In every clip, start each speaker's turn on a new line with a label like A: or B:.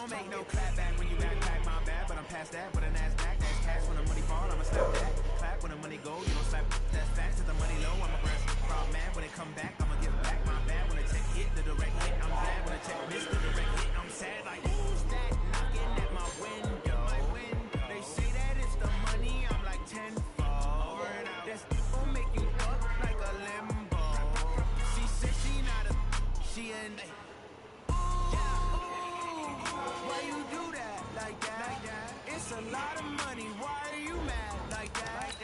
A: don't make no clap back when you backpack, my bad, but I'm past that. But a NASDAQ, that's cash when the money fall, I'ma slap that. Clap when the money go, you don't slap. That's facts, to the money low, I'm a grass proud man. When it come back, I'ma give back, my bad. When the check hit, the direct hit, I'm glad. When the check miss, the direct hit, I'm sad. Like, who's that knocking at my window? They say that it's the money, I'm like tenfold. That's gon' make you up like a limbo. She said she not a, she an. Why you do that like that? It's a lot of money. Why are you mad like that?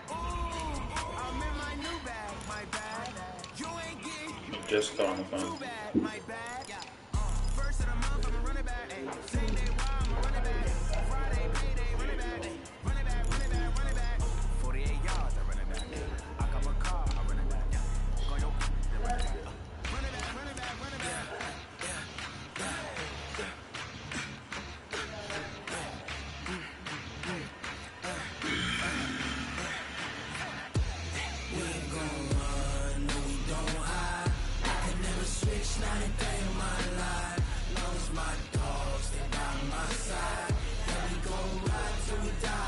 A: Ooh, I'm in my new bag, my bad. You ain't getting
B: Just on the phone.
A: too bad, my bad. First of the month, I'ma run it back. Same day, why I'ma run it back. Friday, payday, run it back. Run it back, run it back, run it back. 48 yards, I run it back. I got my car, I run it back. Go yo, run it back. Run it back, run it back, run it back. Not a day in my life, long as my dogs stay by my side. And we gon' ride till we die.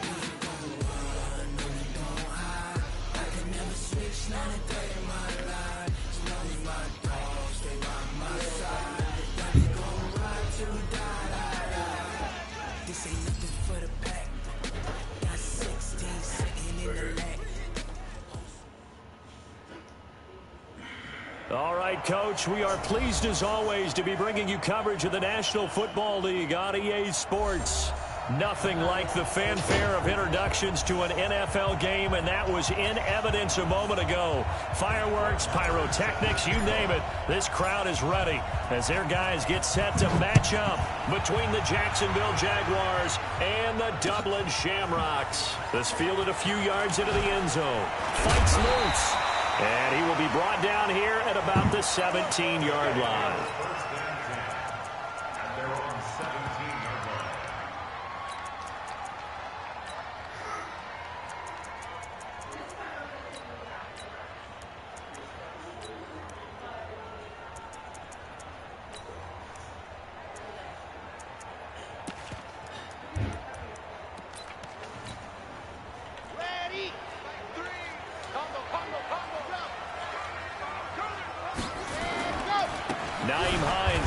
A: We ain't gon' run, no we gon' hide. I can never switch, not a day in my life, as long as my dogs stay by my side. And we gon' ride till we die. This ain't nothing for the pack. Got 16 sitting in the lag.
C: All right, Coach, we are pleased as always to be bringing you coverage of the National Football League on EA Sports. Nothing like the fanfare of introductions to an NFL game, and that was in evidence a moment ago. Fireworks, pyrotechnics, you name it. This crowd is ready as their guys get set to match up between the Jacksonville Jaguars and the Dublin Shamrocks. This fielded a few yards into the end zone. Fights loose. And he will be brought down here at about the 17-yard line.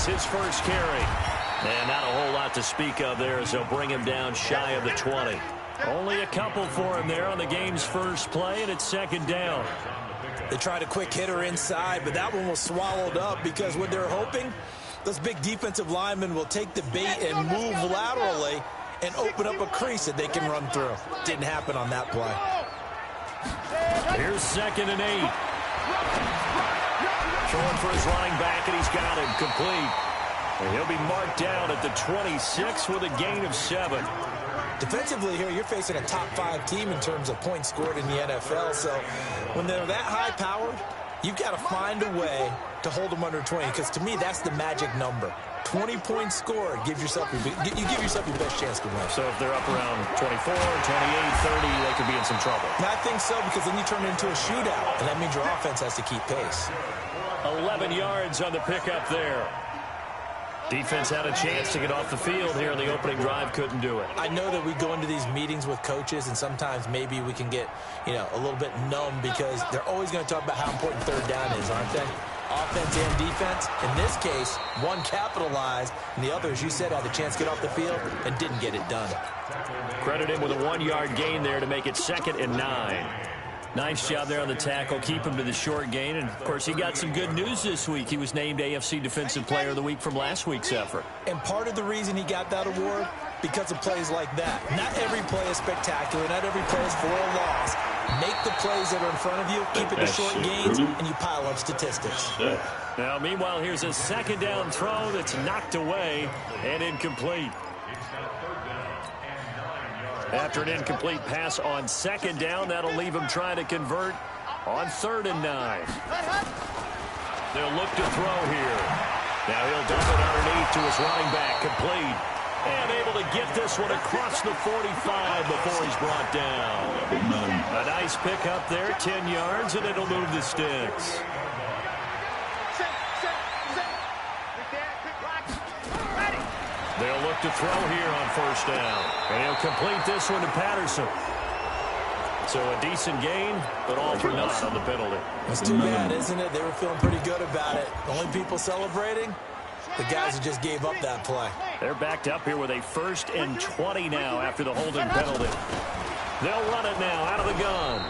C: His first carry. And not a whole lot to speak of there as they'll bring him down shy of the 20. Only a couple for him there on the game's first play, and it's second down.
D: They tried a quick hitter inside, but that one was swallowed up because what they're hoping, those big defensive linemen will take the bait and move laterally and open up a crease that they can run through. Didn't happen on that play.
C: Here's 2nd and 8. Throwing for his running back, and he's got him complete. And he'll be marked down at the 26 with a gain of 7.
D: Defensively here, you're facing a top 5 team in terms of points scored in the NFL. So when they're that high-powered, you've got to find a way to hold them under 20, because to me, that's the magic number. 20 points scored, you give yourself your best chance to win.
C: So if they're up around 24, 28, 30, they could be in some trouble.
D: And I think so, because then you turn it into a shootout, and that means your offense has to keep pace.
C: 11 yards on the pickup there. Defense had a chance to get off the field here in the opening drive, couldn't do it.
D: I know that we go into these meetings with coaches, and sometimes maybe we can get, a little bit numb because they're always going to talk about how important third down is, aren't they? Offense and defense. In this case, one capitalized, and the other, as you said, had a chance to get off the field and didn't get it done.
C: Credit him with a 1-yard gain there to make it 2nd and 9. Nice job there on the tackle. Keep him to the short gain. And, of course, he got some good news this week. He was named AFC Defensive Player of the Week from last week's effort.
D: And part of the reason he got that award, because of plays like that. Not every play is spectacular. Not every play is for a loss. Make the plays that are in front of you, keep it to short gains, and you pile up statistics.
C: Now, meanwhile, here's a 2nd down throw that's knocked away and incomplete. After an incomplete pass on 2nd down, that'll leave him trying to convert on 3rd and 9. They'll look to throw here. Now he'll dump it underneath to his running back, complete. And able to get this one across the 45 before he's brought down. A nice pick up there, 10 yards, and it'll move the sticks. to throw here on first down. And he'll complete this one to Patterson. So a decent gain, but all for naught on the penalty.
D: It's too bad, isn't it? They were feeling pretty good about it. The only people celebrating, the guys who just gave up that play.
C: They're backed up here with a 1st and 20 now after the holding penalty. They'll run it now out of the gun.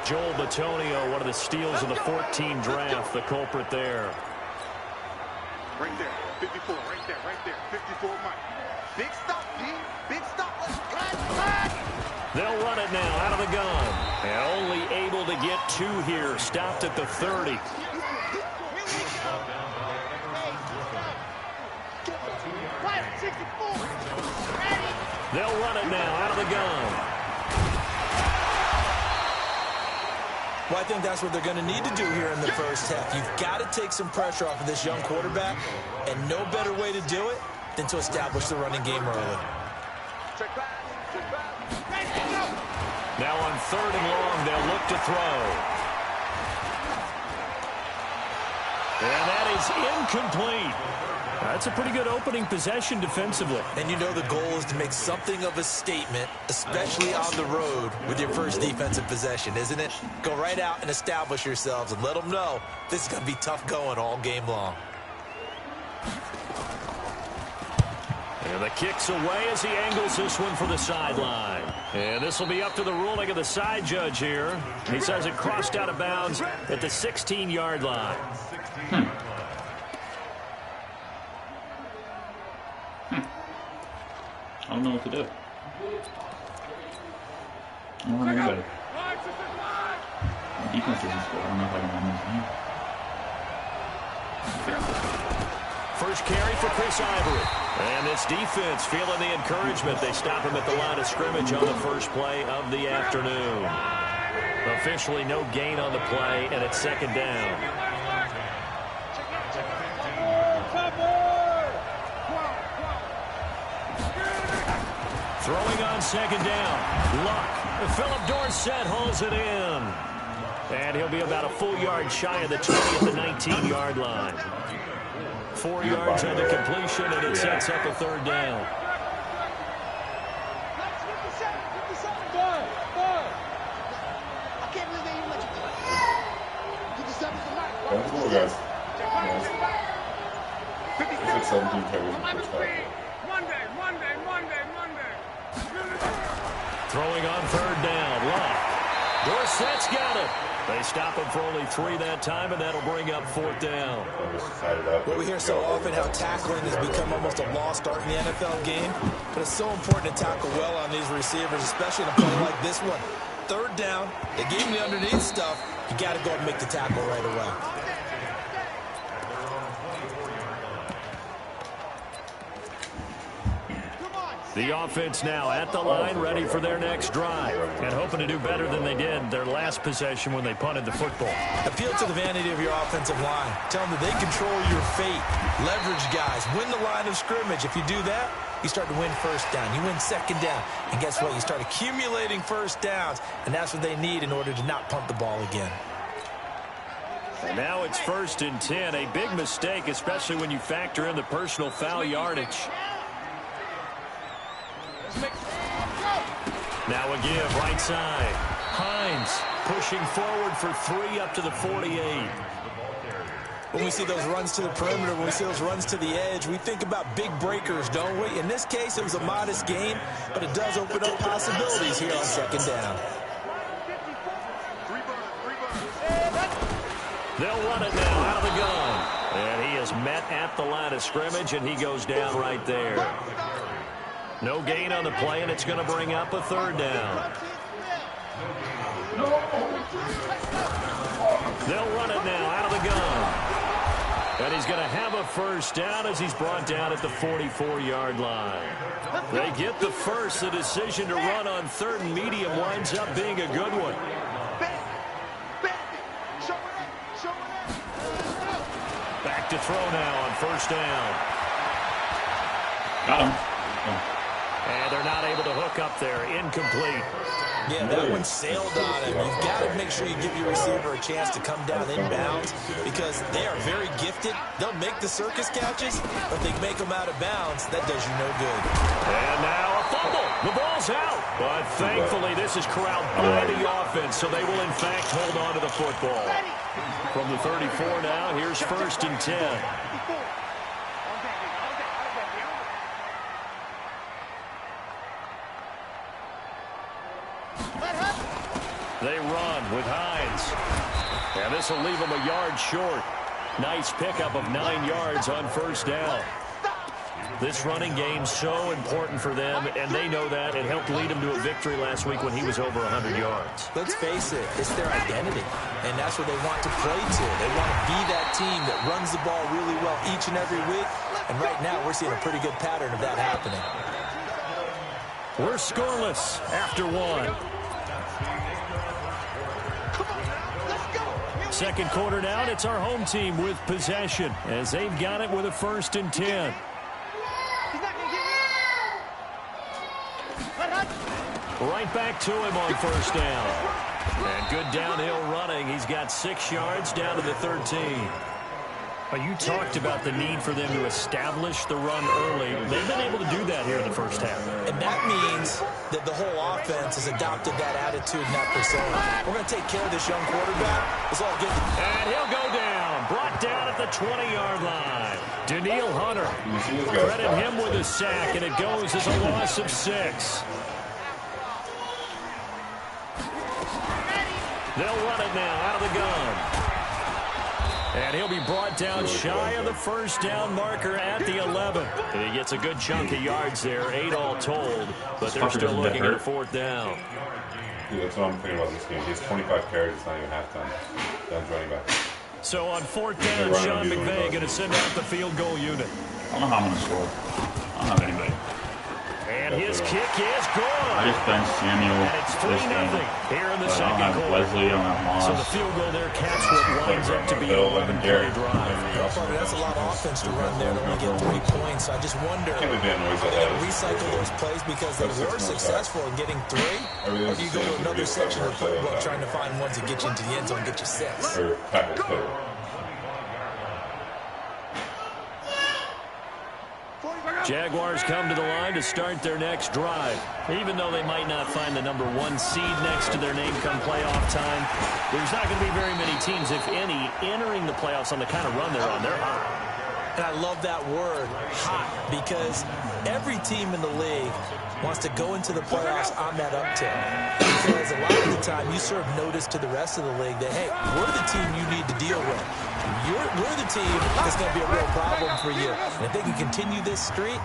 C: Joel Bitonio, one of the steals of the 14 draft, the culprit there.
B: Right there, 54, right there, 54 Mike. Big stop, D. Big stop.
C: They'll run it now out of the gun. And only able to get 2 here. Stopped at the 30. They'll run it now out of the gun.
D: Well, I think that's what they're going to need to do here in the first half. You've got to take some pressure off of this young quarterback, and no better way to do it than to establish the running game early.
C: Now on 3rd and long, they'll look to throw. And that is incomplete. That's a pretty good opening possession defensively.
D: And you know the goal is to make something of a statement, especially on the road with your first defensive possession, isn't it? Go right out and establish yourselves and let them know this is going to be tough going all game long.
C: And the kick's away as he angles this one for the sideline. And this will be up to the ruling of the side judge here. He says it crossed out of bounds at the 16-yard line.
E: I don't know what to do. I don't know anybody. My defense doesn't score. I don't know if I can run this game.
C: First carry for Chris Ivory. And this defense feeling the encouragement. They stop him at the line of scrimmage on the first play of the afternoon. Officially no gain on the play, and it's 2nd down. Throwing on 2nd down. Luck. Philip Dorsett holds it in. And he'll be about a full yard shy of the 20 at the 19-yard line. 4 yards on the completion, and it sets up a 3rd down.
E: That's cool, guys. It's 17 carries in the first half.
C: Throwing on 3rd down. Luck. Dorsett's got it. They stop him for only 3 that time, and that'll bring up 4th down.
D: Well, we hear so often how tackling has become almost a lost art in the NFL game, but it's so important to tackle well on these receivers, especially in a play like this one. 3rd down, they gave him the underneath stuff. You got to go and make the tackle right away.
C: The offense now at the line, ready for their next drive, and hoping to do better than they did their last possession when they punted the football.
D: Appeal to the vanity of your offensive line. Tell them that they control your fate. Leverage guys. Win the line of scrimmage. If you do that, you start to win 1st down. You win 2nd down. And guess what? You start accumulating 1st downs, and that's what they need in order to not punt the ball again.
C: And now it's 1st and 10. A big mistake, especially when you factor in the personal foul yardage. Now a give right side. Hines pushing forward for 3 up to the 48.
D: When we see those runs to the perimeter, when we see those runs to the edge, we think about big breakers, don't we? In this case, it was a modest gain, but it does open up possibilities here on 2nd down.
C: They'll run it now out of the gun. And he is met at the line of scrimmage, and he goes down right there. No gain on the play, and it's going to bring up a 3rd down. They'll run it now out of the gun. And he's going to have a 1st down as he's brought down at the 44-yard line. They get the first. The decision to run on 3rd and medium winds up being a good one. Back to throw now on 1st down.
E: Got him.
C: And they're not able to hook up there. Incomplete.
D: Yeah, that one sailed on him. You've got to make sure you give your receiver a chance to come down inbounds because they are very gifted. They'll make the circus catches, but they make them out of bounds. That does you no good.
C: And now a fumble. The ball's out. But thankfully, this is corralled by the offense, so they will, in fact, hold on to the football. From the 34 now, here's 1st and 10. They run with Hines. And this will leave them a yard short. Nice pickup of 9 yards on 1st down. This running game so important for them, and they know that. It helped lead them to a victory last week when he was over 100 yards.
D: Let's face it, it's their identity, and that's what they want to play to. They want to be that team that runs the ball really well each and every week, and right now we're seeing a pretty good pattern of that happening.
C: We're scoreless after 1. Second quarter now, and it's our home team with possession as they've got it with a 1st and 10. Right back to him on 1st down. And good downhill running. He's got 6 yards down to the 13. You talked about the need for them to establish the run early. They've been able to do that here in the first half.
D: And that means that the whole offense has adopted that attitude and that persona. We're going to take care of this young quarterback. It's all good.
C: And he'll go down. Brought down at the 20-yard line. Daniil Hunter. Credit him with a sack, and it goes as a loss of 6. They'll run it now out of the gun. And he'll be brought down shy of the 1st down marker at the 11. And he gets a good chunk of yards there, 8 all told, but they're still looking at a 4th down.
E: Dude, that's what I'm thinking about this game. He has 25 carries. It's not even halftime. Down's running back.
C: So on 4th down, Sean McVay going to send out the field goal unit.
F: I don't know how I'm going to score. I don't have anybody.
C: And his kick is good.
F: I just benched Samuel.
C: And it's 3-0 here in the second
F: I don't have
C: quarter.
F: Wesley, I don't have Moss.
C: So the field goal there caps what winds up to be an 11-play drive.
D: That's a lot of offense to run there to only get 3 points. So I just wonder, are they going to recycle those plays because they were successful in getting 3? Or do you go to another section of the playbook trying to find ones that get you into the end zone and get you 6?
E: Or tackle play.
C: Jaguars come to the line to start their next drive. Even though they might not find the number 1 seed next to their name come playoff time, there's not going to be very many teams, if any, entering the playoffs on the kind of run they're on. They're hot.
D: And I love that word, hot, because every team in the league wants to go into the playoffs on that uptick. Because a lot of the time you serve notice to the rest of the league that, hey, we're the team you need to deal with. We're the team that's going to be a real problem for you. And if they can continue this streak,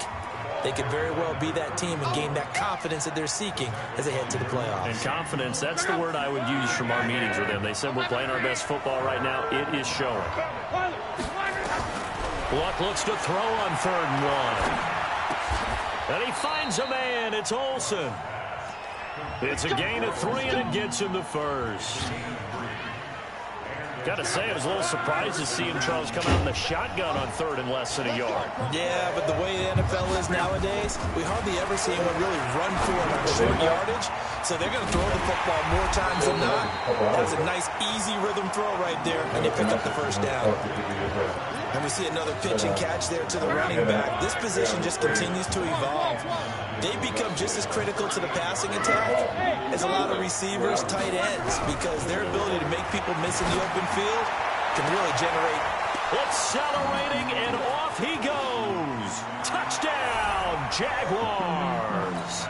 D: they could very well be that team and gain that confidence that they're seeking as they head to the playoffs.
C: And confidence, that's the word I would use from our meetings with them. They said we're playing our best football right now. It is showing. Luck looks to throw on 3rd and 1. And he finds a man. It's Olsen. It's a gain of 3, and it gets him the 1st. Got to say, I was a little surprised to see him, Charles, come out in the shotgun on 3rd and less than a yard.
D: Yeah, but the way the NFL is nowadays, we hardly ever see anyone really run for it on short yardage. So they're going to throw the football more times than not. That was a nice, easy rhythm throw right there, and they pick up the 1st down. And we see another pitch and catch there to the running back. This position just continues to evolve. They become just as critical to the passing attack as a lot of receivers, tight ends, because their ability to make people miss in the open field can really generate.
C: Accelerating, and off he goes. Touchdown, Jaguars.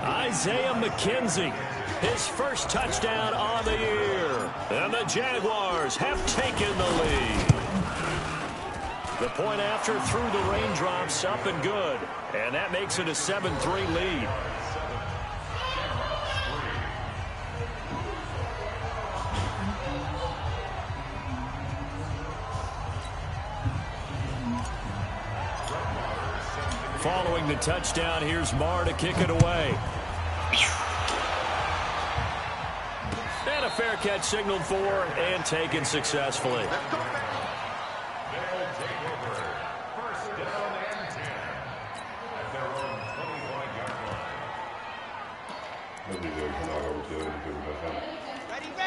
C: Isaiah McKenzie, his 1st touchdown on the year. And the Jaguars have taken the lead. The point after through the raindrops, up and good. And that makes it a 7-3 lead. Following the touchdown, here's Marr to kick it away. And a fair catch signaled for and taken successfully.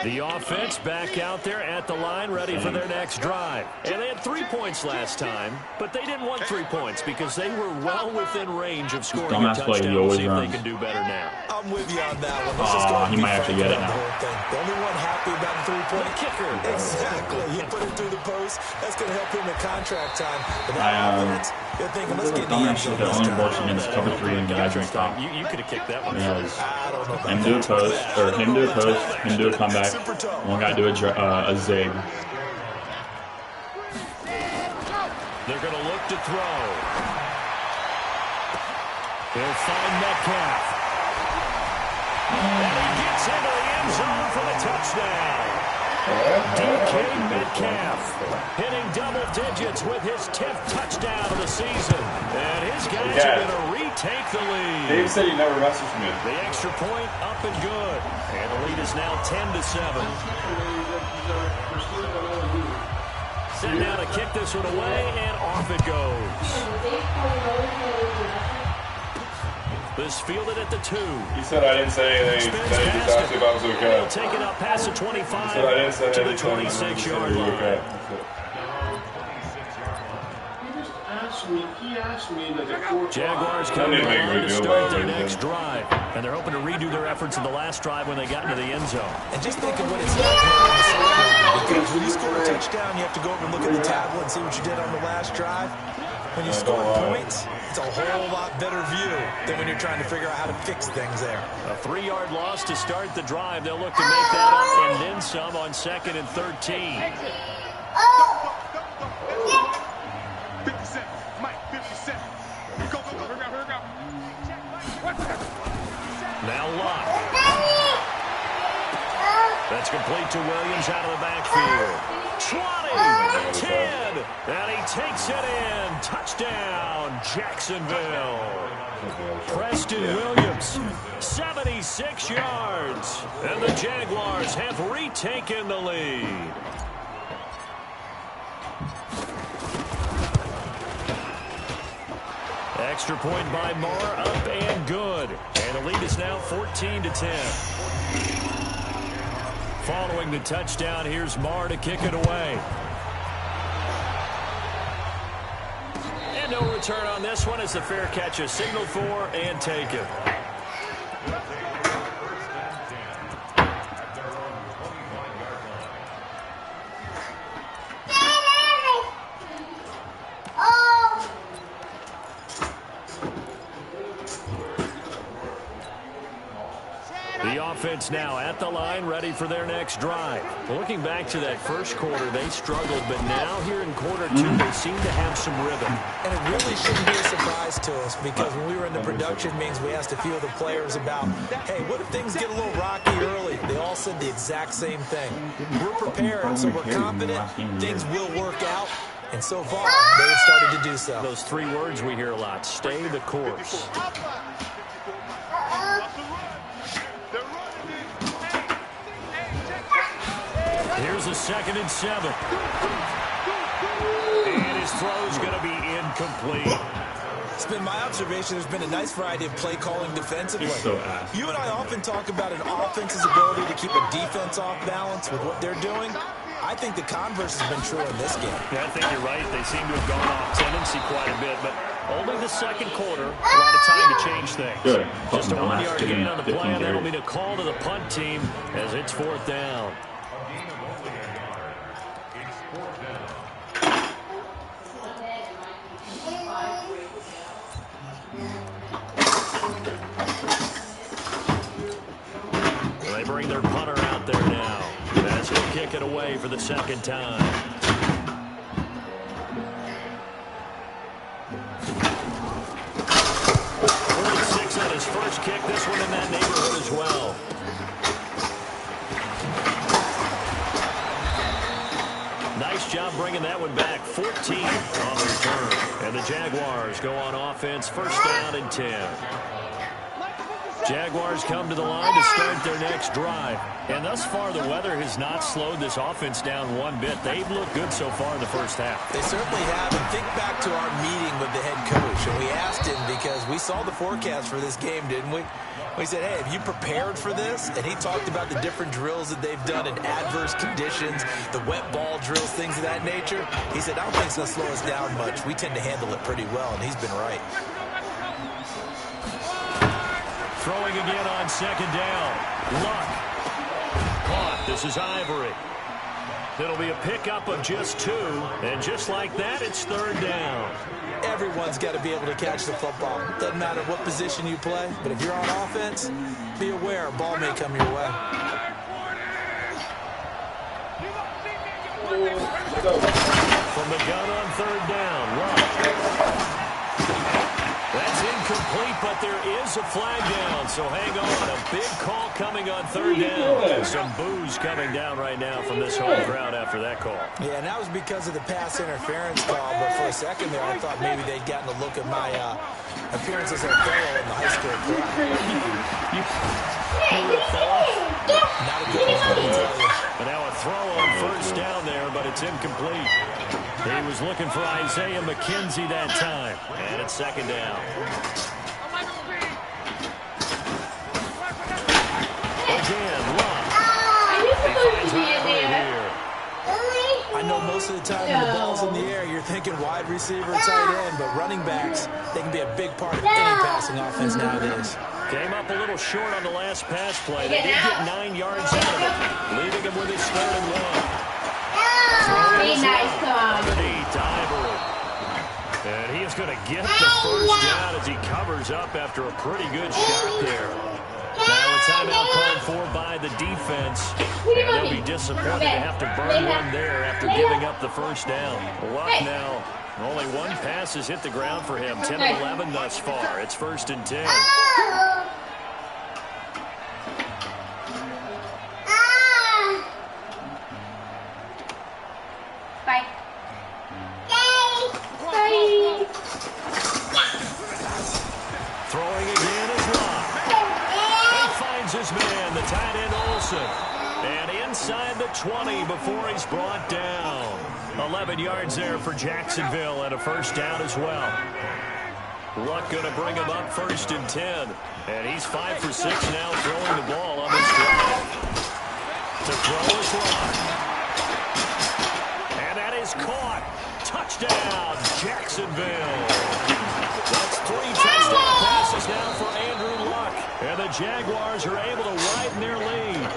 C: The offense back out there at the line, ready for their next drive. And they had 3 points last time, but they didn't want 3 points because they were well within range of scoring a touchdown. We'll see if they can do better now.
D: I'm with you on that one. Let's just go
F: he might actually get it now.
D: The only one happy about the three-point
C: kicker.
D: Exactly. You put it through the post. That's going to help him at contract time. But that offense, you're thinking, let's get the end zone
F: the
D: this
F: only
D: time.
F: worst against cover 3 and guys on top.
C: You could have kicked that one.
F: Yeah,
D: I don't know about
F: him do a post, or him do a post, him do a comeback. One guy do a zig.
C: They're going to look to throw. He'll find Metcalf. And he gets into the end zone for the touchdown. DK Metcalf hitting double digits with his 10th touchdown of the season. And his guys are going to retake the lead.
E: Dave said he never messaged me.
C: The extra point up and good. And the lead is now 10-7. Set now to kick this one away, and off it goes. This fielded at the 2.
E: He said I didn't say anything. That he just asked if I was okay.
C: He'll take it up past the 25
E: I didn't say
C: to the
E: anything.
C: 26-yard line.
E: Okay.
G: He asked me like at 4
C: Jaguars come to the line to start their next drive. And they're hoping to redo their efforts in the last drive when they got into the end zone.
D: And just think of what it's like on the sideline. Because when you score a touchdown, you have to go over and look at the tablet and see what you did on the last drive. When you score points, it's a whole lot better view than when you're trying to figure out how to fix things there.
C: A 3-yard loss to start the drive. They'll look to make that up and then some on 2nd and 13.
B: 50 seconds. Mike, 50 seconds. Go, go, go. Hurry up.
C: Now Locke. That's complete to Williams out of the backfield. 20, 10, and he takes it in. Touchdown, Jacksonville. Preston Williams, 76 yards. And the Jaguars have retaken the lead. Extra point by Marr, up and good. And the lead is now 14-10. Following the touchdown, here's Marr to kick it away. And no return on this one as the fair catch is signaled for and taken. Offense now at the line, ready for their next drive. Looking back to that first quarter, they struggled, but now here in quarter 2, they seem to have some rhythm.
D: And it really shouldn't be a surprise to us because when we were in the production meetings, we asked a few of the players about, hey, what if things get a little rocky early? They all said the exact same thing. We're prepared, so we're confident things will work out. And so far, they have started to do so.
C: Those 3 words we hear a lot, stay the course. Here's a 2nd and 7. And his throw's going to be incomplete.
D: It's been my observation there's been a nice variety of play calling defensively. You and I often talk about an offense's ability to keep a defense off balance with what they're doing. I think the converse has been true in this game.
C: Yeah, I think you're right. They seem to have gone off tendency quite a bit, but only the second quarter, a lot of time to change things.
F: Good.
C: Just a 1-yard gain on the play, and that'll be a call to the punt team as it's 4th down. They bring their punter out there now. As he'll kick it away for the 2nd time. On his first kick, this one in that neighborhood as well. Nice job bringing that one back. 14 on the return. And the Jaguars go on offense, 1st down and 10. Jaguars come to the line to start their next drive. And thus far, the weather has not slowed this offense down one bit. They've looked good so far in the first half.
D: They certainly have. And think back to our meeting with the head coach. And we asked him because we saw the forecast for this game, didn't we? He said, hey, have you prepared for this? And he talked about the different drills that they've done in adverse conditions, the wet ball drills, things of that nature. He said, I don't think it's going to slow us down much. We tend to handle it pretty well, and he's been right.
C: Throwing again on second down. Luck. Caught. This is Ivory. It'll be a pickup of just 2, and just like that, it's third down.
D: Everyone's got to be able to catch the football. Doesn't matter what position you play, but if you're on offense, be aware a ball may come your way.
C: From the gun on third down, Luck. That's incomplete, but there is a flag down, so hang on. A big call coming on third down. Some boos coming down right now from this home crowd after that call.
D: Yeah, and that was because of the pass interference call, but for a second there, I thought maybe they'd gotten a look at my appearance as a fellow in the high school crowd. Not a good one, let me tell you.
C: And now a throw on first down there, but it's incomplete. He was looking for Isaiah McKenzie that time. And it's second down. Again, Luck. He finds Ivory here.
D: I know most of the time when the ball's in the air, you're thinking wide receiver, tight end, but running backs, they can be a big part of any passing offense nowadays.
C: Came up a little short on the last pass play. They did get 9 yards out of it, leaving him with his third and 1.
G: Be nice, come on.
C: Ivory. And he is going to get the first down as he covers up after a pretty good shot there. Now a timeout called for by the defense. And they'll be disappointed to have to burn one there after giving up the first down. Luck now. Only one pass has hit the ground for him. 10 of 11 thus far. It's 1st and 10. Throwing again is Luck. He finds his man, the tight end Olsen. And inside the 20 before he's brought down. 11 yards there for Jacksonville and a first down as well. Luck going to bring him up 1st and 10. And he's 5 for 6 now throwing the ball on this drive. To throw is Luck. And that is caught. Touchdown, Jacksonville. That's 3 touchdown passes now for Andrew Luck. And the Jaguars are able to widen their lead.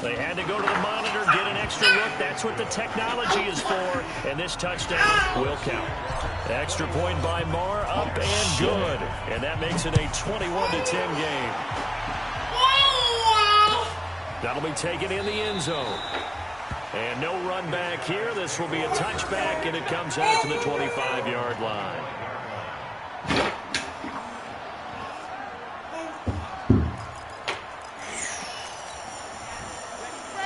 C: They had to go to the monitor, get an extra look. That's what the technology is for. And this touchdown will count. Extra point by Marr, up and good. And that makes it a 21-10 game. That'll be taken in the end zone. And no run back here. This will be a touchback, and it comes out to the 25-yard line.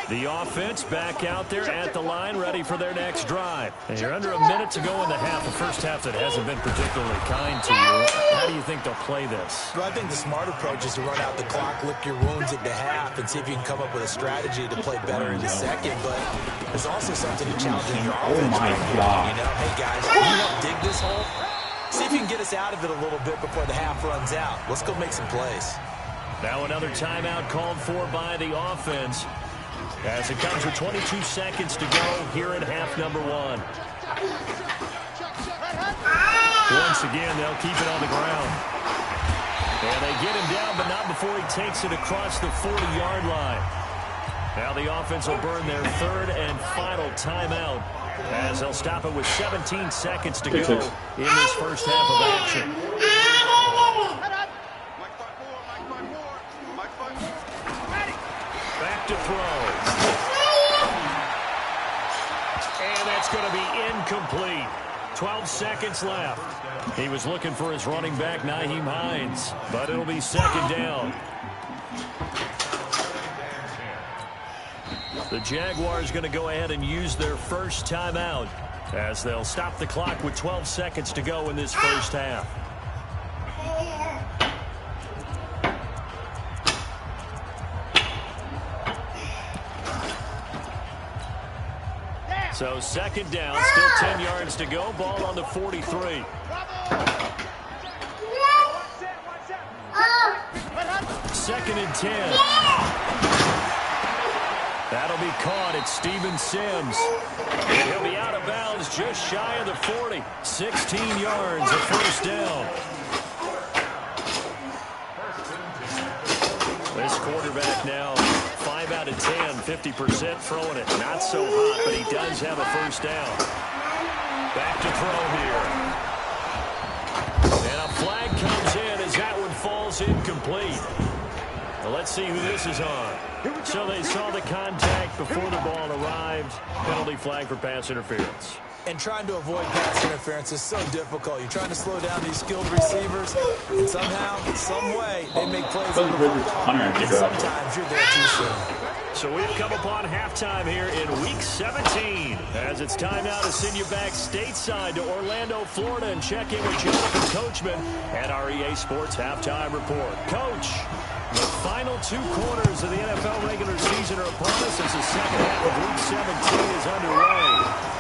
C: The offense back out there at the line, ready for their next drive. And you're under a minute to go in the half, the first half that hasn't been particularly kind to you. How do you think they'll play this?
D: Well, I think the smart approach is to run out the clock, lick your wounds at the half, and see if you can come up with a strategy to play better in the second. But there's also something to challenge in your offense.
F: Oh, my God.
D: You know, hey, guys, can you help dig this hole? See if you can get us out of it a little bit before the half runs out. Let's go make some plays.
C: Now another timeout called for by the offense, as it comes with 22 seconds to go here in half number 1. Once again, they'll keep it on the ground. And they get him down, but not before he takes it across the 40-yard line. Now the offense will burn their third and final timeout, as they'll stop it with 17 seconds to go in this first half of action. Back to throw. And that's going to be incomplete. 12 seconds left. He was looking for his running back, Nyheim Hines, but it'll be second down. The Jaguars going to go ahead and use their first timeout, as they'll stop the clock with 12 seconds to go in this first half. So second down, still 10 yards to go. Ball on the 43. Second and 10. That'll be caught at Steven Sims. He'll be out of bounds just shy of the 40. 16 yards, a first down. This quarterback now 5 out of 10, 50% throwing it. Not so hot, but he does have a first down. Back to throw here. And a flag comes in as that one falls incomplete. Well, let's see who this is on. So they saw the contact before the ball arrived. Penalty flag for pass interference.
D: And trying to avoid pass interference is so difficult. You're trying to slow down these skilled receivers, and somehow, some way, they make plays on the football, and sometimes you're there too soon.
C: So we've come upon halftime here in Week 17, as it's time now to send you back stateside to Orlando, Florida, and check in with Jonathan Coachman at our EA Sports Halftime Report. Coach, the final 2 quarters of the NFL regular season are upon us as the second half of Week 17 is underway.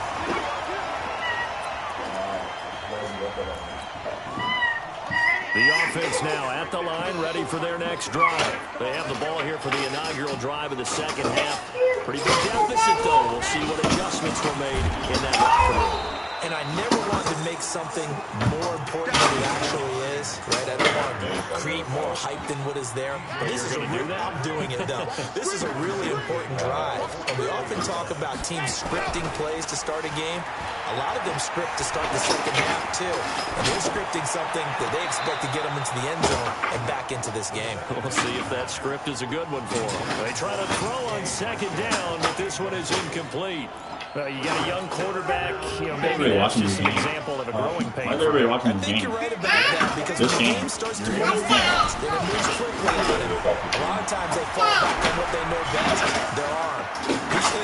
C: The offense now at the line, ready for their next drive. They have the ball here for the inaugural drive of the second half. Pretty big deficit, though. We'll see what adjustments were made in that locker room.
D: And I never want to make something more important than it actually is, right? I don't want to create more hype than what is there. But this is a real, I'm doing it, though. This is a really important drive. And we often talk about teams scripting plays to start a game. A lot of them script to start the second half, too. And they're scripting something that they expect to get them into the end zone and back into this game.
C: We'll see if that script is a good one for them. They try to throw on second down, but this one is incomplete. You got a young quarterback, maybe that's just an example of a growing pain.
F: Why is everybody watching the game?
D: I think you're right about that, because when the game starts to move fast, then it moves quickly. A lot of times they fall back on what they know best, their arm.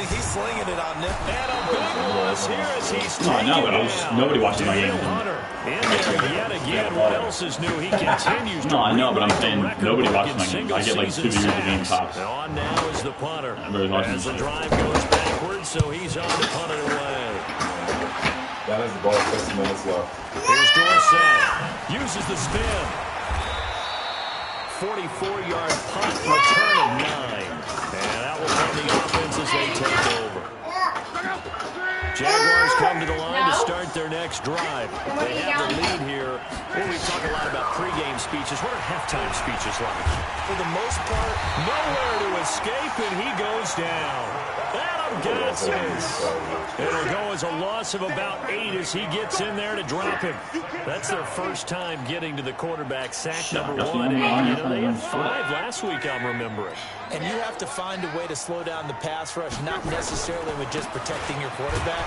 D: He's slinging it on them.
C: And a big loss here as he's
F: No, I know, but nobody watching my game.
C: In there yet again. What else is new? He continues to
F: No, I know, but I'm saying nobody watching my game. I get like 2 views a game tops.
C: On now is the punter.
F: As
C: the drive goes backwards, so he's on to punt it away.
E: That is the ball, 6 minutes left.
C: Here's Dorsett. Uses the spin. 44-yard punt, return of 9. And that will come the offense as they take over. Jaguars come to the line to start their next drive. They have the lead here. Well, we talk a lot about pregame speeches. What are halftime speeches like?
D: For the most part,
C: nowhere to escape, and he goes down. Adam Gotsis. It'll go as a loss of about 8 as he gets in there to drop him. That's their first time getting to the quarterback, sack number 1. And, they had 5 last week, I'm remembering.
D: And you have to find a way to slow down the pass rush, not necessarily with just protecting your quarterback,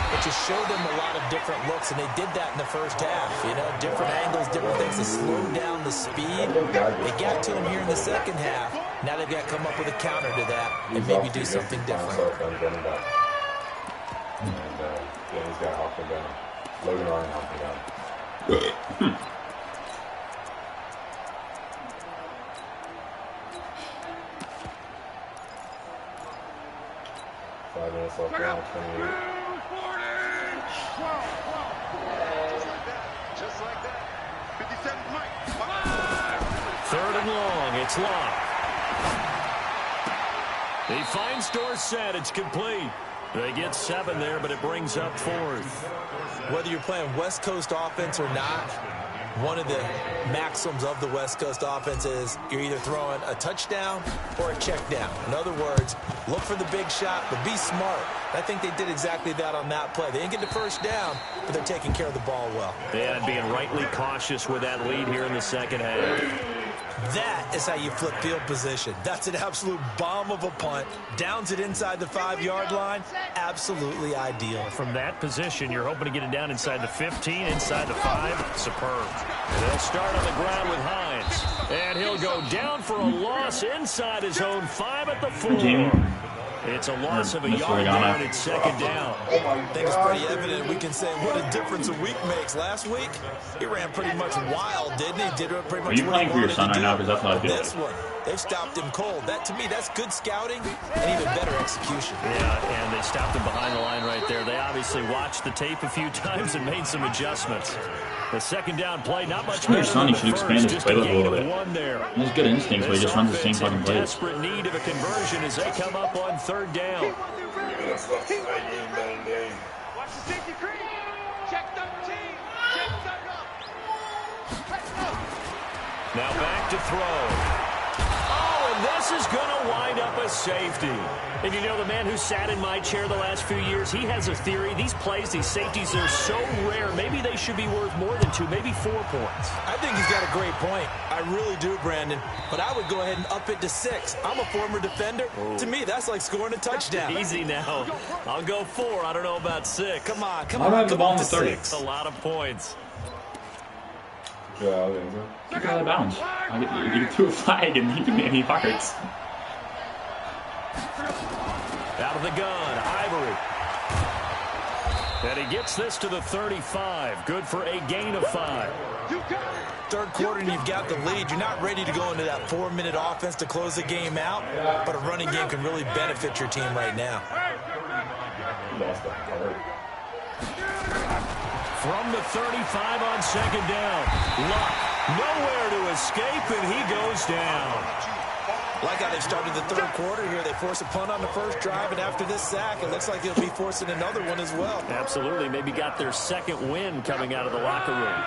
D: but to show them a lot of different looks, and they did that in the first half. Different angles, different things to slow down the speed. They got to him here in the second half. Now they've got to come up with a counter to that and maybe do something different.
E: And he's got Hoffman down. Logan Ryan Hoffman down. 5 minutes left down, 28.
B: Just like that. 57 Mike.
C: 3rd and long. It's locked. He finds Dorsett. It's complete. They get 7 there, but it brings up 4th.
D: Whether you're playing West Coast offense or not, one of the maxims of the West Coast offense is you're either throwing a touchdown or a check down. In other words, look for the big shot, but be smart. I think they did exactly that on that play. They didn't get the first down, but they're taking care of the ball well.
C: Yeah, and being rightly cautious with that lead here in the second half.
D: That is how you flip field position. That's an absolute bomb of a punt. Downs it inside the 5-yard line. Absolutely ideal.
C: From that position, you're hoping to get it down inside the 15, inside the 5. Superb. They'll start on the ground with Hines. And he'll go down for a loss inside his own 5 at the 4. It's a loss of a yard there, and it's second down.
D: I think it's pretty evident. We can say what a difference a week makes. Last week, he ran pretty much wild, didn't he? Did pretty much.
F: Are you playing for your son right now? Because that's what I feel
D: this one, they've stopped him cold. That, to me, that's good scouting and even better execution.
C: Yeah, and they stopped him behind the line right there. They obviously watched the tape a few times and made some adjustments. The second down play, not much better.
F: Your son, he should expand his playbook a little bit. He has good instincts, but he just runs the same fucking plays.
C: Desperate need of a conversion as they come up on third down.
B: Watch the safety cream. Check the team. Check the up.
C: Now back to throw. Oh, and this is going to wind up a safety. And you know, the man who sat in my chair the last few years, he has a theory. These plays, these safeties, they're so rare. Maybe they should be worth more than 2, maybe 4 points.
D: I think he's got a great point. I really do, Brandon. But I would go ahead and up it to 6. I'm a former defender.
C: Ooh.
D: To me, that's like scoring a touchdown.
C: Easy now. I'll go 4. I don't know about 6.
D: Come on, come
F: I'll
D: on.
F: have the ball in
D: to
F: the 30.
D: 6.
C: A lot of points.
E: Yeah,
F: Kick out of bounds. You threw a flag and he didn't get any yards.
C: Out of the gun, Ivory. And he gets this to the 35. Good for a gain of 5.
D: Third quarter and you've got the lead. You're not ready to go into that 4-minute offense to close the game out, but a running game can really benefit your team right now.
C: From the 35 on second down. Luck, nowhere to escape, and he goes down.
D: Like how they've started the third quarter here. They force a punt on the first drive, and after this sack, it looks like they'll be forcing another one as well.
C: Absolutely. Maybe got their second win coming out of the locker room.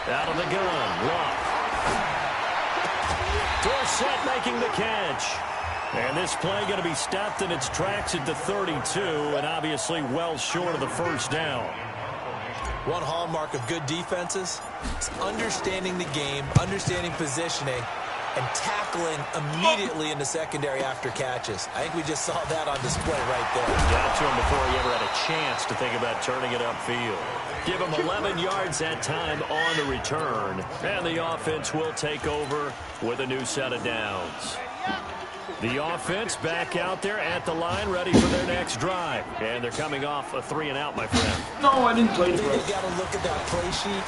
C: Out of the gun, Luck. Dorsett making the catch. And this play going to be stopped in its tracks at the 32, and obviously well short of the first down.
D: One hallmark of good defenses is understanding the game, understanding positioning, and tackling immediately in the secondary after catches. I think we just saw that on display right there.
C: Got to him before he ever had a chance to think about turning it upfield. Give him 11 yards that time on the return, and the offense will take over with a new set of downs. The offense back out there at the line, ready for their next drive. And they're coming off a 3-and-out, my friend.
F: No, I didn't play the
D: They've got to look at that play sheet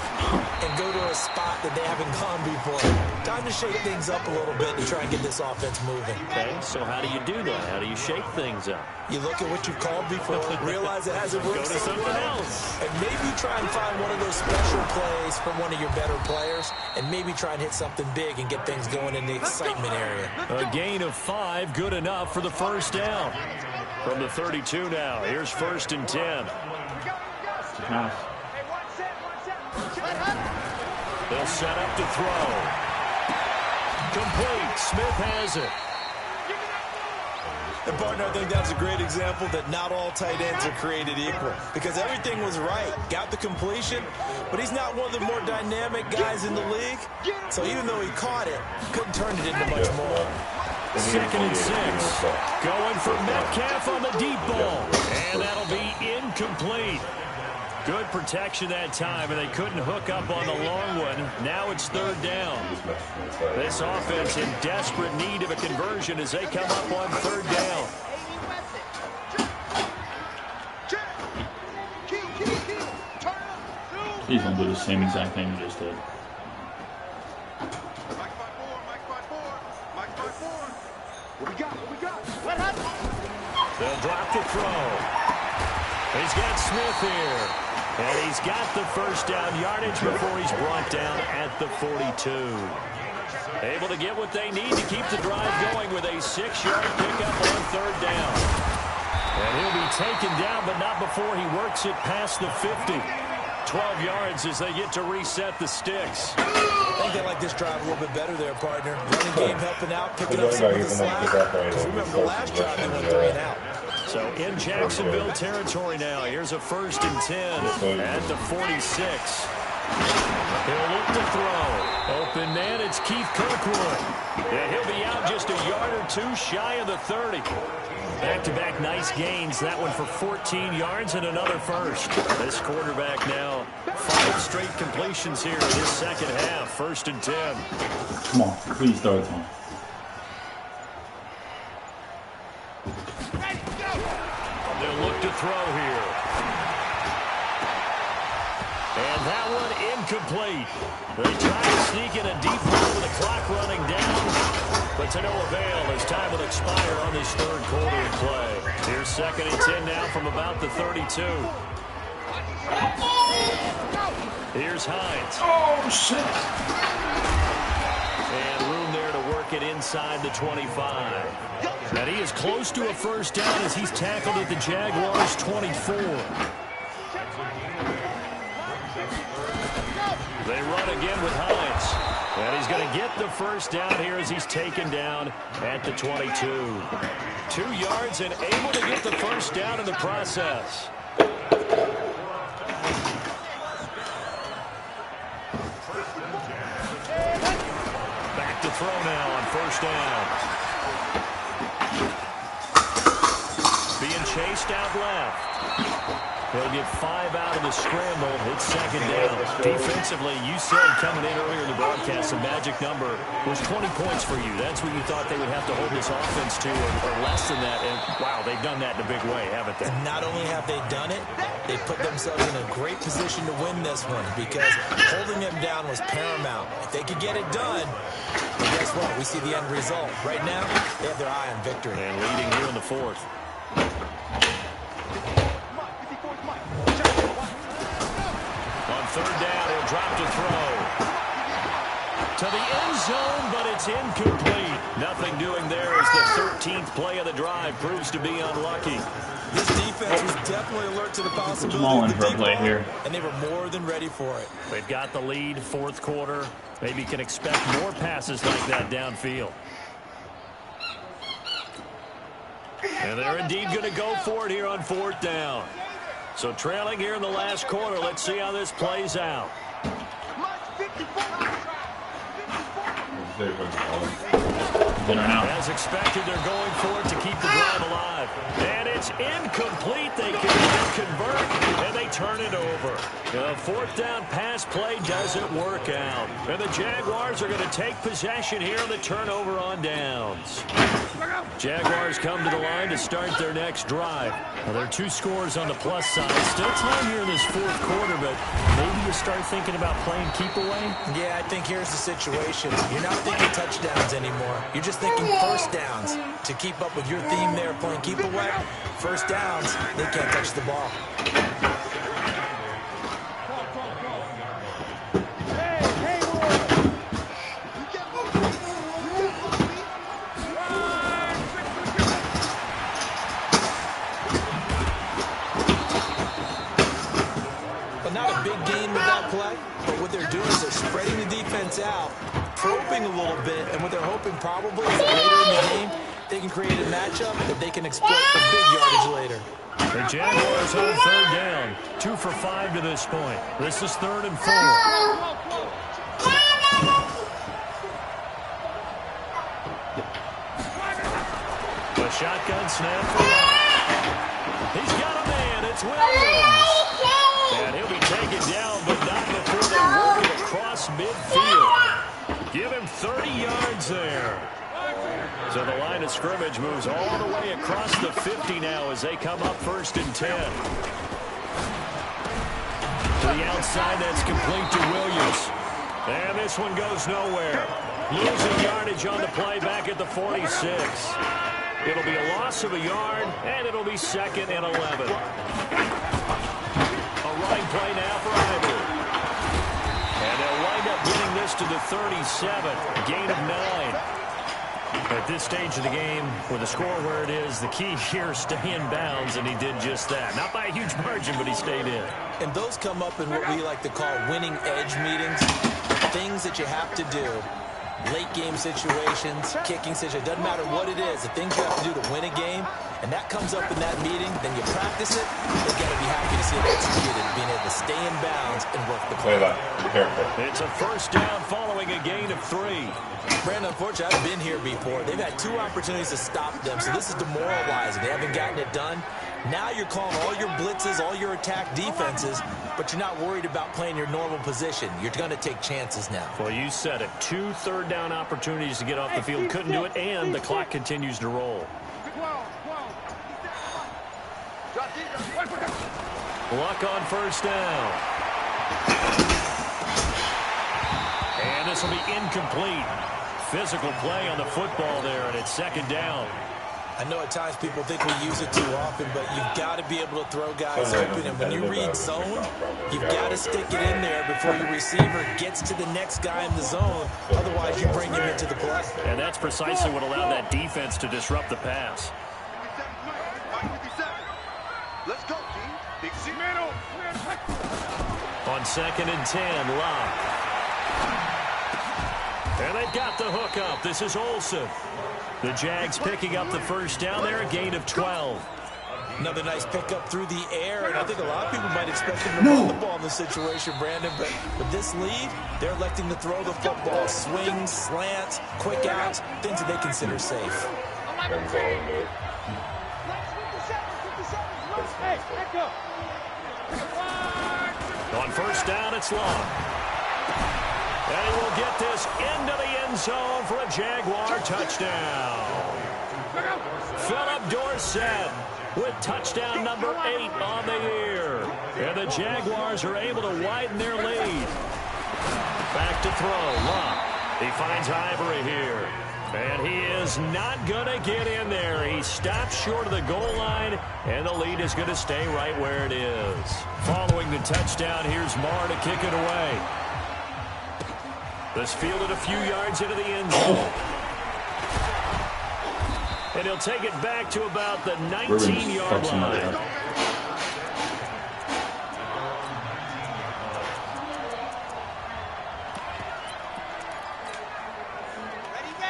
D: and go to a spot that they haven't gone before. Time to shake things up a little bit to try and get this offense moving.
C: Okay, so how do you do that? How do you shake things up?
D: You look at what you've called before, realize it hasn't worked
C: Go to
D: so
C: something
D: well,
C: else.
D: and maybe try and find one of those special plays from one of your better players, and maybe try and hit something big and get things going in the excitement area.
C: A gain of 5, good enough for the first down. From the 32 now, here's 1st and 10. They'll set up to throw. Complete. Smith has it.
D: And, partner, I think that's a great example that not all tight ends are created equal, because everything was right. Got the completion, but he's not one of the more dynamic guys in the league. So even though he caught it, couldn't turn it into much more.
C: 2nd and 6. Going for Metcalf on the deep ball. And that'll be incomplete. Good protection that time, and they couldn't hook up on the long one. Now it's 3rd down. This offense in desperate need of a conversion as they come up on 3rd down.
F: He's going to do the same exact thing he just did.
C: They'll drop the throw. He's got Smith here. And he's got the first down yardage before he's brought down at the 42. Able to get what they need to keep the drive going with a 6-yard pickup on 3rd down. And he'll be taken down, but not before he works it past the 50. 12 yards as they get to reset the sticks.
D: I think they like this drive a little bit better there, partner. Running game helping out, picking up some of the slack. Because remember, the last drive they went 3-and-out.
C: So in Jacksonville territory now. Here's a 1st and 10 at the 46. He'll look to throw. Open man, it's Keith Kirkwood. And he'll be out just a yard or 2 shy of the 30. Back-to-back nice gains. That one for 14 yards and another first. This quarterback now 5 straight completions here in this second half. 1st and 10.
F: Come on, please throw it to him.
C: They'll look to throw here. And that one incomplete. They try to sneak in a deep ball with the clock running down, but to no avail as time will expire on this 3rd quarter of play. Here's 2nd and 10 now from about the 32. Here's Hines.
F: Oh, shit.
C: And room there to work it inside the 25. And he is close to a first down as he's tackled at the Jaguars' 24. They run again with Hines. And he's going to get the first down here as he's taken down at the 22. 2 yards and able to get the first down in the process. Back to throw now on first down. Being chased out left. He'll get 5 out of the scramble. It's 2nd down. Defensively, you said coming in earlier in the broadcast, the magic number was 20 points for you. That's what you thought they would have to hold this offense to, or less than that. And, wow, they've done that in a big way, haven't they?
D: And not only have they done it, they put themselves in a great position to win this one because holding them down was paramount. If they could get it done, well, guess what? We see the end result. Right now, they have their eye on victory.
C: And leading here in the 4th. On 3rd down, he'll drop to throw. To the end zone, but it's incomplete. Nothing doing there as the 13th play of the drive proves to be unlucky.
D: This defense was definitely alert to the possibility
F: Small
D: of
F: one
D: the
F: for a
D: deep
F: play
D: ball,
F: here.
D: and they were more than ready for it.
C: They've got the lead, 4th quarter. Maybe can expect more passes like that downfield. And they're indeed going to go for it here on 4th down. So trailing here in the last quarter. Let's see how this plays out.
F: Dinner now.
C: As expected, they're going for it to keep the drive alive. And it's incomplete. They can convert, and they turn it over. The 4th down pass play doesn't work out. And the Jaguars are going to take possession here on the turnover on downs. Jaguars come to the line to start their next drive. Now, there are 2 scores on the plus side. Still time here in this 4th quarter, but maybe you start thinking about playing keep away?
D: Yeah, I think here's the situation. You're not thinking touchdowns anymore. You're just thinking first downs. To keep up with your theme there, playing keep away, first downs, they can't touch the ball. Out, probing a little bit, and what they're hoping probably is that later in the game they can create a matchup that they can exploit for big yardage later.
C: The Jaguars on 3rd down, 2 for 5 to this point. This is 3rd and 4. The shotgun snap for Locke. He's got a man. It's Williams. And he'll be taken down, but not before they work it across midfield. Give him 30 yards there. So the line of scrimmage moves all the way across the 50 now as they come up 1st and 10. To the outside, that's complete to Williams. And this one goes nowhere. Losing yardage on the play back at the 46. It'll be a loss of a yard, and it'll be 2nd and 11. A running play now for Ivory. And they'll wind up getting this to the 37. Gain of 9. At this stage of the game, with the score where it is, the key here is stay in bounds, and he did just that. Not by a huge margin, but he stayed in.
D: And those come up in what we like to call winning edge meetings. Things that you have to do late game situations, kicking situations, doesn't matter what it is, the things you have to do to win a game, and that comes up in that meeting, then you practice it, they've got to be happy to see it executed, being able to stay in bounds and work the play.
C: It's a first down following a gain of 3.
D: Brandon, unfortunately, I've been here before. They've had 2 opportunities to stop them, so this is demoralizing. They haven't gotten it done. Now you're calling all your blitzes, all your attack defenses, but you're not worried about playing your normal position. You're going to take chances now.
C: Well, you said it. 2 third-down opportunities to get off the field. Couldn't do it, and the clock continues to roll. Luck on first down. And this will be incomplete. Physical play on the football there, and it's second down.
D: I know at times people think we use it too often, but you've got to be able to throw guys open. And when you read zone, you've got to stick it in there before your receiver gets to the next guy in the zone. Otherwise, you bring him into the play.
C: And that's precisely what allowed that defense to disrupt the pass.
B: Let's go, team. Big C.
C: On 2nd and 10, Locke. And they've got the hook up. This is Olsen. The Jags picking up the first down there, a gain of 12.
D: Another nice pickup through the air, and I think a lot of people might expect him to run the ball in this situation, Brandon, but with this lead, they're electing to throw the football. Swings, slants, quick outs, things that they consider safe.
C: On first down, it's Long. And he will get this into the end zone for a Jaguar touchdown. Philip Dorsett with touchdown number 8 on the year. And the Jaguars are able to widen their lead. Back to throw, Locke. He finds Ivory here. And he is not going to get in there. He stops short of the goal line, and the lead is going to stay right where it is. Following the touchdown, here's Marr to kick it away. This fielded a few yards into the end zone. And he'll take it back to about the 19-yard line.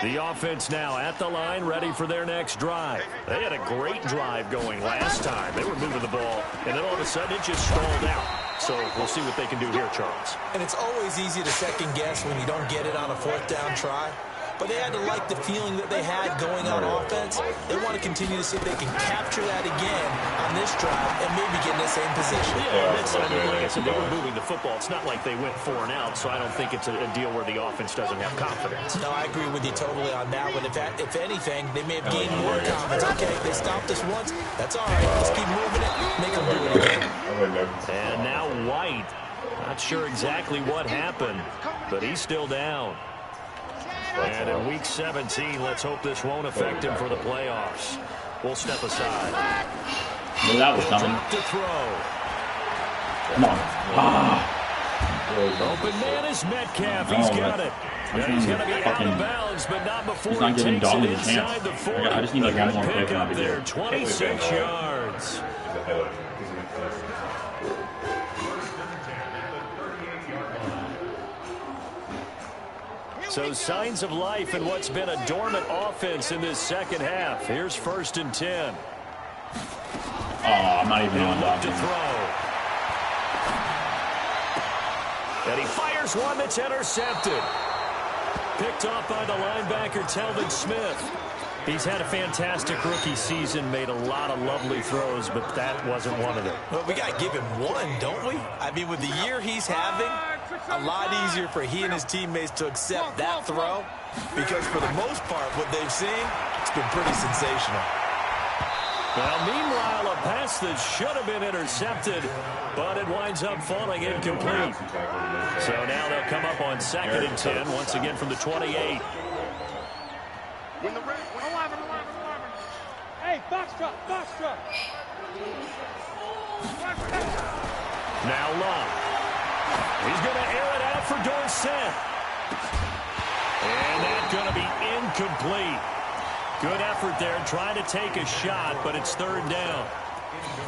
C: The offense now at the line, ready for their next drive. They had a great drive going last time. They were moving the ball, and then all of a sudden it just stalled out. So we'll see what they can do here, Charles.
D: And it's always easy to second guess when you don't get it on a 4th down try. But they had to like the feeling that they had going on offense. They want to continue to see if they can capture that again on this drive and maybe get in the same position.
C: Yeah, that's, I mean, like I said, they were moving the football. It's not like they went 4 and out, so I don't think it's a deal where the offense doesn't have confidence.
D: No, I agree with you totally on that one. If anything, they may have gained more confidence. Okay, they stopped us once. That's all right. Let's keep moving it. Make them do it again.
C: And now White. Not sure exactly what happened, but he's still down. And in Week 17, let's hope this won't affect him for the playoffs. We'll step aside.
F: Knew that was coming.
C: To throw.
F: Come on.
C: Open man is Metcalf. He's got it. He's going to be out of bounds, but not before he takes it inside the 40.
F: I just need like one more
C: pick
F: pick
C: up there, 26 yards. So signs of life in what's been a dormant offense in this second half. Here's 1st and 10.
F: Oh, I'm not even on that.
C: To throw. And he fires one that's intercepted. Picked off by the linebacker, Telvin Smith. He's had a fantastic rookie season, made a lot of lovely throws, but that wasn't one of them.
D: Well, we got to give him one, don't we? I mean, with the year he's having, a lot easier for he and his teammates to accept that throw because for the most part, what they've seen, it's been pretty sensational.
C: Well, meanwhile, a pass that should have been intercepted, but it winds up falling incomplete. So now they'll come up on 2nd and 10, once again from the 28.
B: When the red,
H: hey, box truck.
C: Now Love. He's going to air it out for Dorsett. And that's going to be incomplete. Good effort there, trying to take a shot, but it's 3rd down.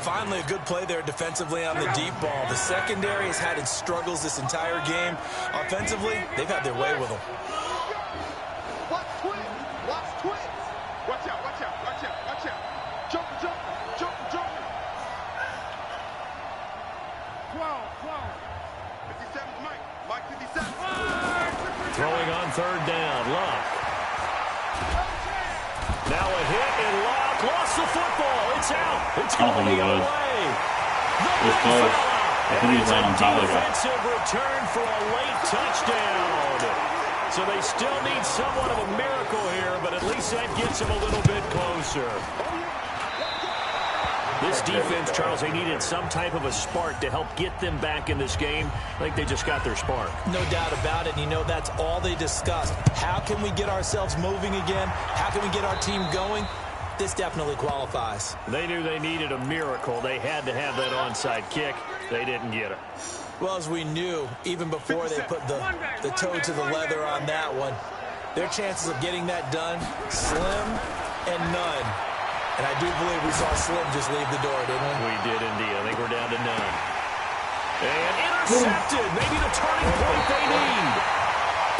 D: Finally, a good play there defensively on the deep ball. The secondary has had its struggles this entire game. Offensively, they've had their way with them.
C: third down. Luck. Now a hit, and Luck lost the football. It's out. It's going the other way.
F: It was close. I think he was laying on top of the guy.
C: Defensive return for a late touchdown. So they still need somewhat of a miracle here, but at least that gets them a little bit closer. This defense, Charles, they needed some type of a spark to help get them back in this game. I think they just got their spark.
D: No doubt about it. You know, that's all they discussed. How can we get ourselves moving again? How can we get our team going? This definitely qualifies.
C: They knew they needed a miracle. They had to have that onside kick. They didn't get it.
D: Well, as we knew, even before they put the toe to the leather on that one, their chances of getting that done, slim and none. And I do believe we saw Slim just leave the door, didn't we?
C: We did indeed. I think we're down to none. And intercepted. Maybe the turning point they need.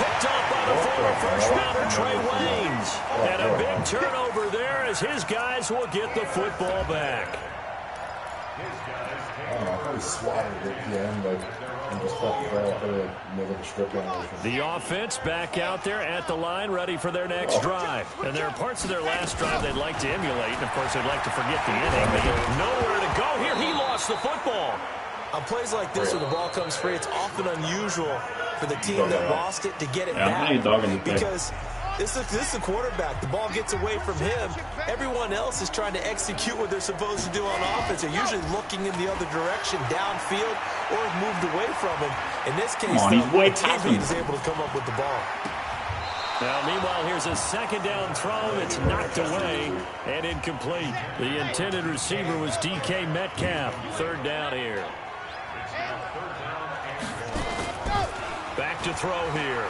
C: Picked up by the former first rounder, Trey Waynes. And a big turnover there as his guys will get the football back.
H: I thought he swatted it at the end, and just left the ball. I thought he made a strip down.
C: The offense back out there at the line, ready for their next drive. And there are parts of their last drive they'd like to emulate, and of course they'd like to forget the inning. They have nowhere to go here. He lost the football.
D: On plays like this, when the ball comes free, it's often unusual for the team that lost it to get it back. Because this is the quarterback. The ball gets away from him. Everyone else is trying to execute what they're supposed to do on offense. They're usually looking in the other direction, downfield, or moved away from him. In this case, the teammate is able to come up with the ball.
C: Now, meanwhile, here's a second down throw that's knocked away and incomplete. The intended receiver was DK Metcalf. Third down here. Back to throw here.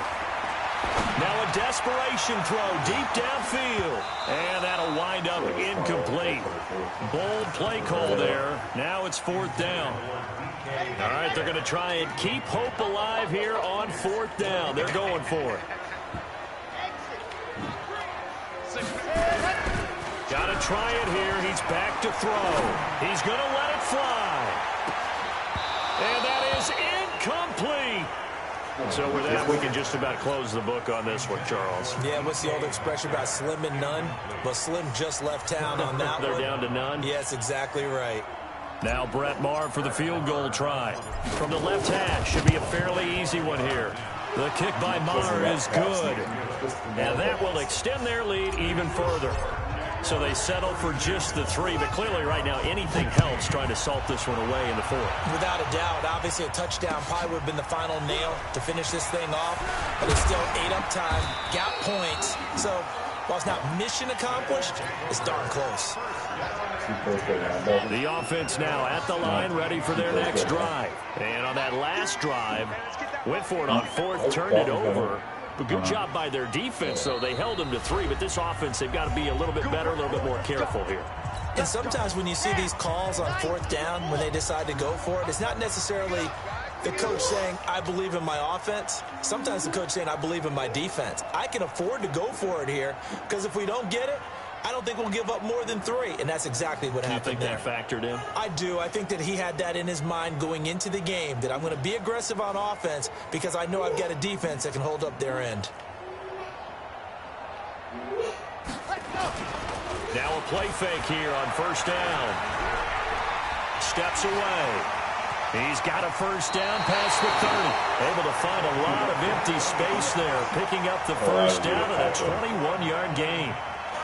C: Now a desperation throw deep downfield. And that'll wind up incomplete. Bold play call there. Now it's fourth down. All right, they're going to try and keep hope alive here on fourth down. They're going for it. Got to try it here. He's back to throw. He's going to let it fly. And that is incomplete. So with that, we can just about close the book on this one, Charles.
D: Yeah, what's the old expression about slim and none? Well, Slim just left town on that
C: They're
D: one.
C: down to none?
D: Yes, exactly right.
C: Now Brett Maher for the field goal try. From the left hash, should be a fairly easy one here. The kick by Maher is good. And that will extend their lead even further. So they settle for just the 3, but clearly right now anything helps trying to salt this one away in the 4th.
D: Without a doubt, obviously a touchdown probably would have been the final nail to finish this thing off, but it's still 8 up time, got points. So while it's not mission accomplished, it's darn close.
C: The offense now at the line, ready for their next drive. And on that last drive, went for it on 4th, turned it over. But good job by their defense, though. They held them to 3, but this offense, they've got to be a little bit better, a little bit more careful here.
D: And sometimes when you see these calls on 4th down, when they decide to go for it, it's not necessarily the coach saying, I believe in my offense. Sometimes the coach saying, I believe in my defense. I can afford to go for it here, because if we don't get it, I don't think we'll give up more than 3, and that's exactly what happened there.
C: Do you think that factored in?
D: I do. I think that he had that in his mind going into the game, that I'm going to be aggressive on offense because I know I've got a defense that can hold up their end.
C: Now a play fake here on first down. Steps away. He's got a first down past the 30. Able to find a lot of empty space there, picking up the first down and a 21-yard gain.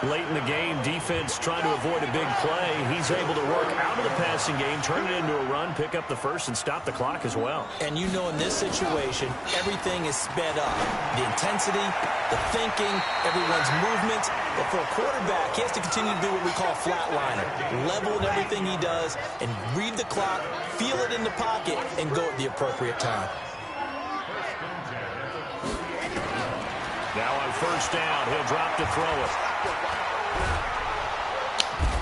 C: Late in the game, defense trying to avoid a big play. He's able to work out of the passing game, turn it into a run, pick up the first, and stop the clock as well.
D: And you know in this situation, everything is sped up. The intensity, the thinking, everyone's movements. But for a quarterback, he has to continue to do what we call flatliner. Level in everything he does and read the clock, feel it in the pocket, and go at the appropriate time.
C: Now on first down, he'll drop to throw it.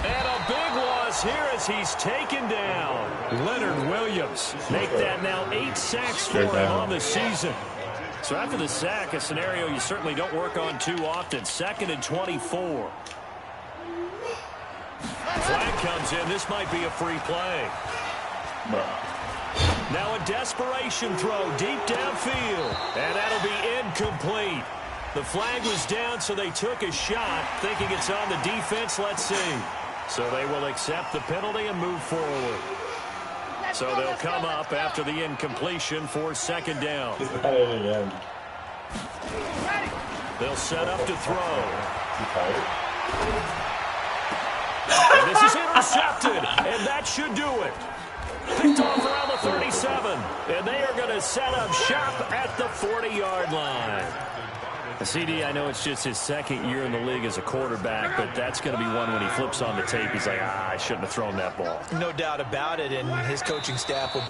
C: And a big loss here as he's taken down. Leonard Williams. Make that now 8 sacks for him on the season. So after the sack, a scenario you certainly don't work on too often. 2nd and 24. Flag comes in. This might be a free play. Now a desperation throw deep downfield. And that'll be incomplete. The flag was down, so they took a shot, thinking it's on the defense. Let's see. So they will accept the penalty and move forward. So they'll come up after the incompletion for second down.
H: He's at it again.
C: They'll set up to throw.
H: Too tired.
C: And this is intercepted, and that should do it. Picked off around the 37, and they are going to set up shop at the 40-yard line. CD, I know it's just his second year in the league as a quarterback, but that's going to be one when he flips on the tape. He's like, I shouldn't have thrown that ball.
D: No doubt about it, and his coaching staff will